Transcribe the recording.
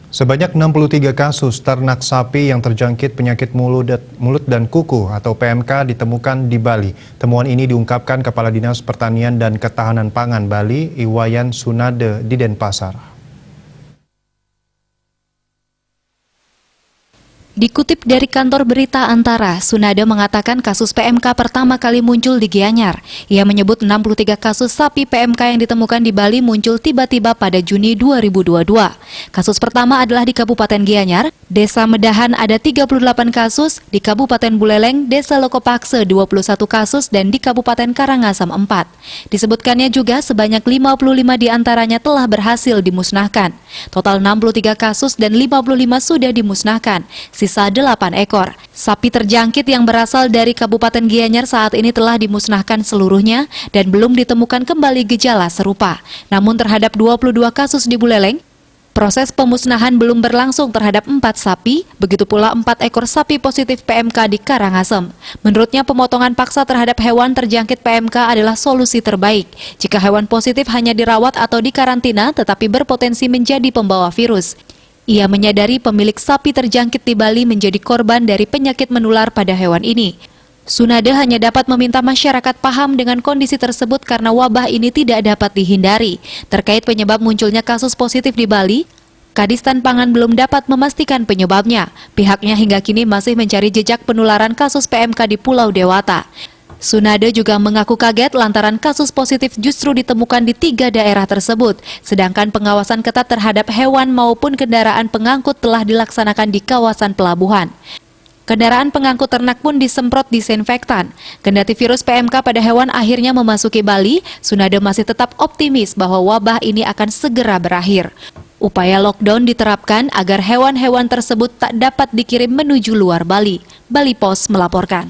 Sebanyak 63 kasus ternak sapi yang terjangkit penyakit mulut dan kuku atau PMK ditemukan di Bali. Temuan ini diungkapkan Kepala Dinas Pertanian dan Ketahanan Pangan Bali, Iwayan Sunade di Denpasar. Dikutip dari kantor berita Antara, Sunade mengatakan kasus PMK pertama kali muncul di Gianyar. Ia menyebut 63 kasus sapi PMK yang ditemukan di Bali muncul tiba-tiba pada Juni 2022. Kasus pertama adalah di Kabupaten Gianyar, Desa Medahan ada 38 kasus, di Kabupaten Buleleng, Desa Lokopakse 21 kasus, dan di Kabupaten Karangasem 4. Disebutkannya juga sebanyak 55 diantaranya telah berhasil dimusnahkan. Total 63 kasus dan 55 sudah dimusnahkan. Sisa 8 ekor. Sapi terjangkit yang berasal dari Kabupaten Gianyar saat ini telah dimusnahkan seluruhnya dan belum ditemukan kembali gejala serupa. Namun terhadap 22 kasus di Buleleng, proses pemusnahan belum berlangsung terhadap 4 sapi, begitu pula 4 ekor sapi positif PMK di Karangasem. Menurutnya pemotongan paksa terhadap hewan terjangkit PMK adalah solusi terbaik. Jika hewan positif hanya dirawat atau dikarantina tetapi berpotensi menjadi pembawa virus. Ia menyadari pemilik sapi terjangkit di Bali menjadi korban dari penyakit menular pada hewan ini. Sunade hanya dapat meminta masyarakat paham dengan kondisi tersebut karena wabah ini tidak dapat dihindari. Terkait penyebab munculnya kasus positif di Bali, Kadistan Pangan belum dapat memastikan penyebabnya. Pihaknya hingga kini masih mencari jejak penularan kasus PMK di Pulau Dewata. Sunade juga mengaku kaget lantaran kasus positif justru ditemukan di 3 daerah tersebut, sedangkan pengawasan ketat terhadap hewan maupun kendaraan pengangkut telah dilaksanakan di kawasan pelabuhan. Kendaraan pengangkut ternak pun disemprot disinfektan. Kendati virus PMK pada hewan akhirnya memasuki Bali, Sunade masih tetap optimis bahwa wabah ini akan segera berakhir. Upaya lockdown diterapkan agar hewan-hewan tersebut tak dapat dikirim menuju luar Bali. Bali Pos melaporkan.